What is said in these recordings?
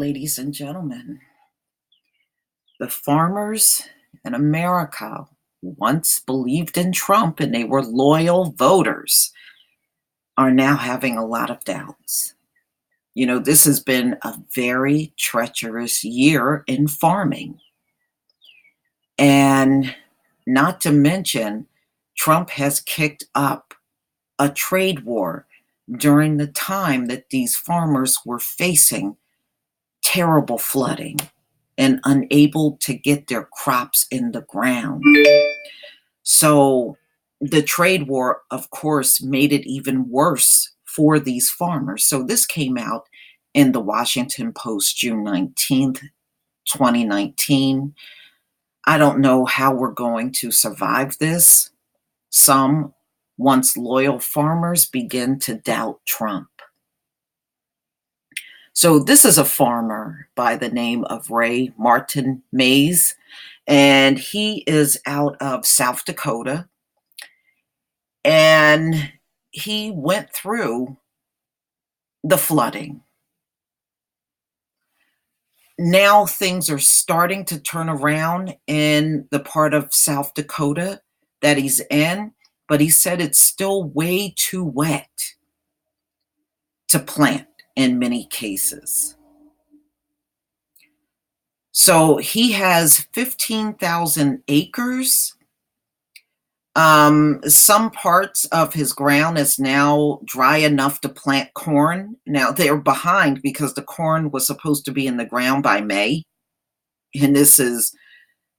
Ladies and gentlemen, the farmers in America once believed in Trump and they were loyal voters are now having a lot of doubts. This has been a very treacherous year in farming. And not to mention, Trump has kicked up a trade war during the time that these farmers were facing terrible flooding and unable to get their crops in the ground. So the trade war, of course, made it even worse for these farmers. So this came out in the Washington Post, June 19th, 2019. I don't know how we're going to survive this. Some once loyal farmers begin to doubt Trump. So this is a farmer by the name of Ray Martin Mays, and he is out of South Dakota, and he went through the flooding. Now things are starting to turn around in the part of South Dakota that he's in, but he said it's still way too wet to plant in many cases. So he has 15,000 acres. Some parts of his ground is now dry enough to plant corn. Now they're behind because the corn was supposed to be in the ground by May. And this is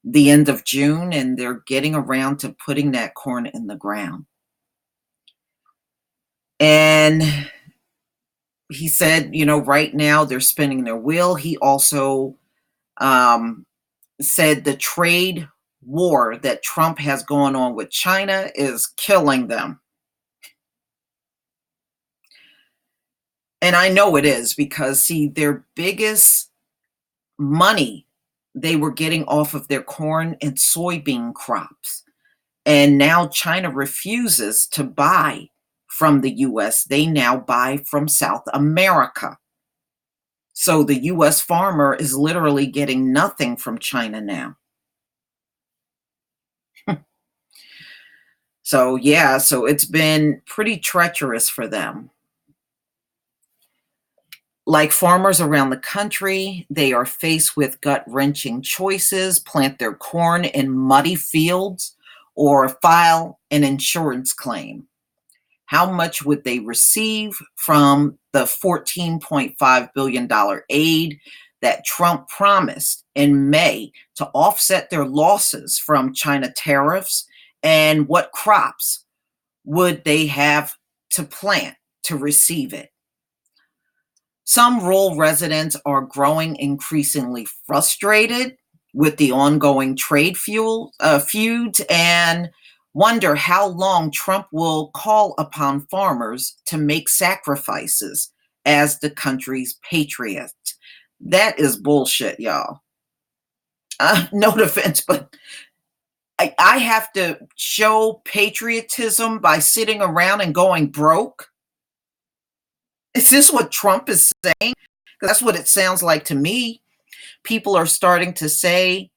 the end of June, and they're getting around to putting that corn in the ground. And he said, right now they're spinning their wheel. He also said the trade war that Trump has going on with China is killing them. And I know it is because, see, their biggest money they were getting off of their corn and soybean crops. And now China refuses to buy from the US. They now buy from South America. So the US farmer is literally getting nothing from China now. So it's been pretty treacherous for them. Like farmers around the country, they are faced with gut-wrenching choices: plant their corn in muddy fields or file an insurance claim. How much would they receive from the $14.5 billion aid that Trump promised in May to offset their losses from China tariffs? And what crops would they have to plant to receive it? Some rural residents are growing increasingly frustrated with the ongoing trade feuds and wonder how long Trump will call upon farmers to make sacrifices as the country's patriot. That is bullshit, y'all. No offense, but I have to show patriotism by sitting around and going broke. Is this what Trump is saying? That's what it sounds like to me. People are starting to say,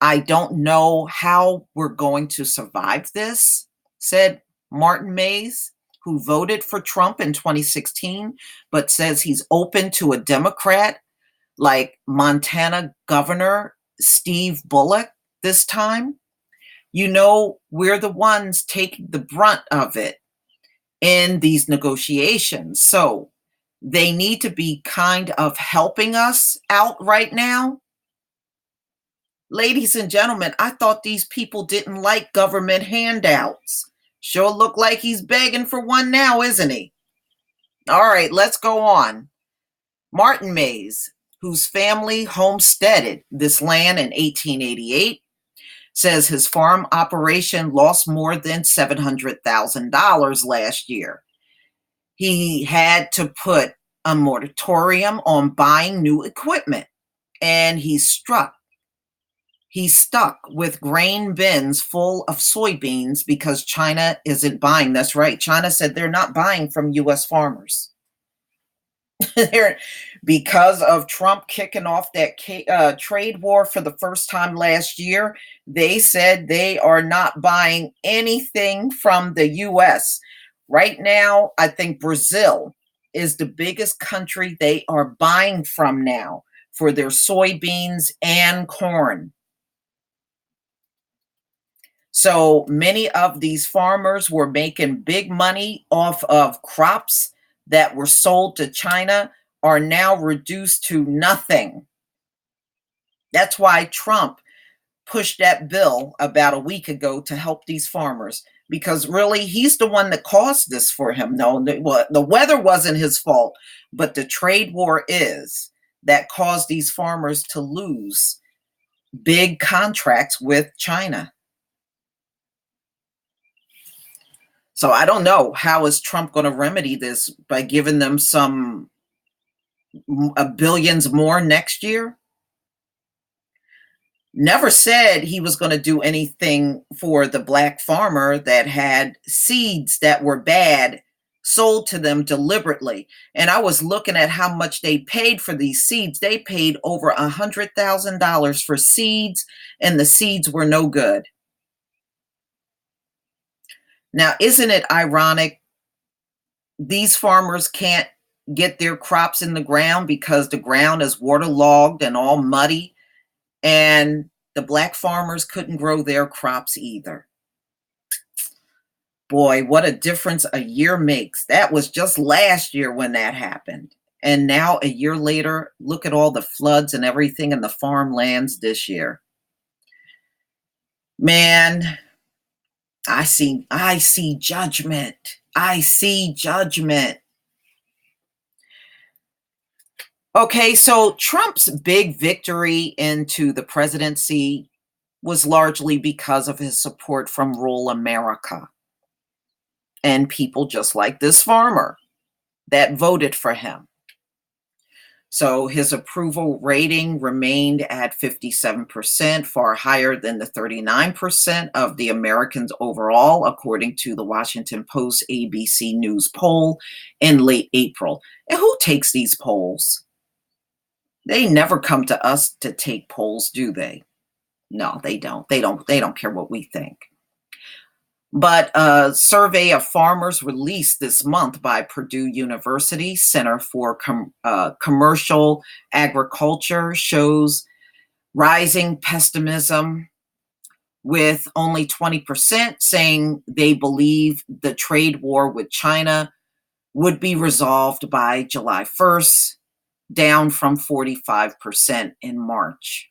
I don't know how we're going to survive this, said Martin Mays, who voted for Trump in 2016, but says he's open to a Democrat like Montana Governor Steve Bullock this time. We're the ones taking the brunt of it in these negotiations. So they need to be kind of helping us out right now. Ladies and gentlemen, I thought these people didn't like government handouts. Sure look like he's begging for one now, isn't he? All right, let's go on. Martin Mays, whose family homesteaded this land in 1888, says his farm operation lost more than $700,000 last year. He had to put a moratorium on buying new equipment, and he's stuck with grain bins full of soybeans because China isn't buying. That's right. China said they're not buying from US farmers. They're because of Trump kicking off that trade war for the first time last year, they said they are not buying anything from the US. Right now, I think Brazil is the biggest country they are buying from now for their soybeans and corn. So many of these farmers were making big money off of crops that were sold to China are now reduced to nothing. That's why Trump pushed that bill about a week ago to help these farmers because really he's the one that caused this for him. No, the weather wasn't his fault, but the trade war is that caused these farmers to lose big contracts with China. So I don't know, how is Trump going to remedy this by giving them some billions more next year? Never said he was going to do anything for the black farmer that had seeds that were bad sold to them deliberately. And I was looking at how much they paid for these seeds. They paid over $100,000 for seeds, and the seeds were no good. Now, isn't it ironic? These farmers can't get their crops in the ground because the ground is waterlogged and all muddy, and the black farmers couldn't grow their crops either. Boy, what a difference a year makes. That was just last year when that happened. And now a year later, look at all the floods and everything in the farmlands this year. Man, I see judgment. I see judgment. Okay, so Trump's big victory into the presidency was largely because of his support from rural America and people just like this farmer that voted for him. So his approval rating remained at 57%, far higher than the 39% of the Americans overall, according to the Washington Post ABC News poll in late April. And who takes these polls? They never come to us to take polls, do they? No, they don't. They don't care what we think. But a survey of farmers released this month by Purdue University Center for Commercial Agriculture shows rising pessimism, with only 20% saying they believe the trade war with China would be resolved by July 1st, down from 45% in March.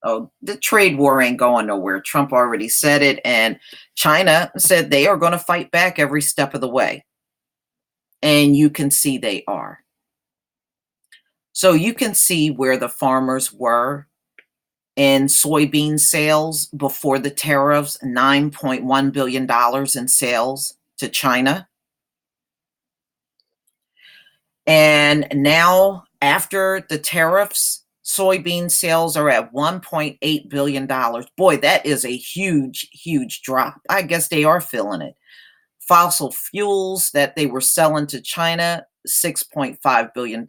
Oh, the trade war ain't going nowhere. Trump already said it, and China said they are going to fight back every step of the way. And you can see they are. So you can see where the farmers were in soybean sales before the tariffs, $9.1 billion in sales to China. And now, after the tariffs, soybean sales are at $1.8 billion. Boy, that is a huge, huge drop. I guess they are feeling it. Fossil fuels that they were selling to China, $6.5 billion.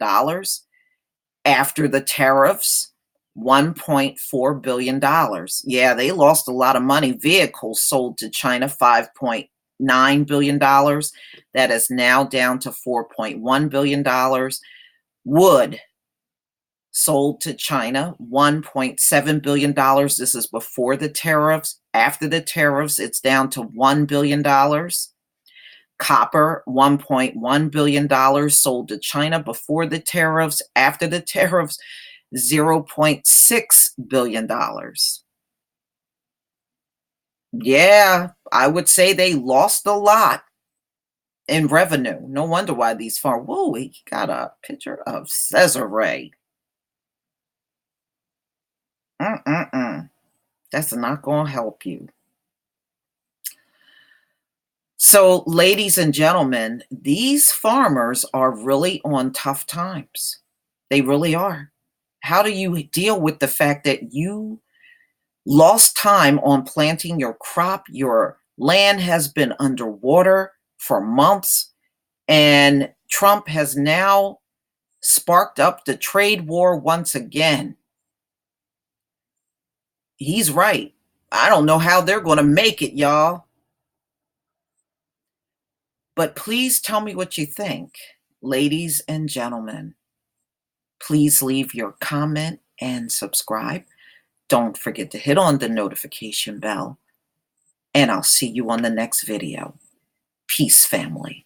After the tariffs, $1.4 billion. Yeah, they lost a lot of money. Vehicles sold to China, $5.9 billion. That is now down to $4.1 billion. Wood sold to China, $1.7 billion. This is before the tariffs. After the tariffs, it's down to $1 billion. Copper, $1.1 billion sold to China before the tariffs. After the tariffs, $0.6 billion. Yeah, I would say they lost a lot in revenue. No wonder why these farms. Whoa, he got a picture of Cesare. That's not going to help you. So, ladies and gentlemen, these farmers are really on tough times. They really are. How do you deal with the fact that you lost time on planting your crop? Your land has been underwater for months, and Trump has now sparked up the trade war once again. He's right. I don't know how they're going to make it, y'all. But please tell me what you think. Ladies and gentlemen, please leave your comment and subscribe. Don't forget to hit on the notification bell, and I'll see you on the next video. Peace, family.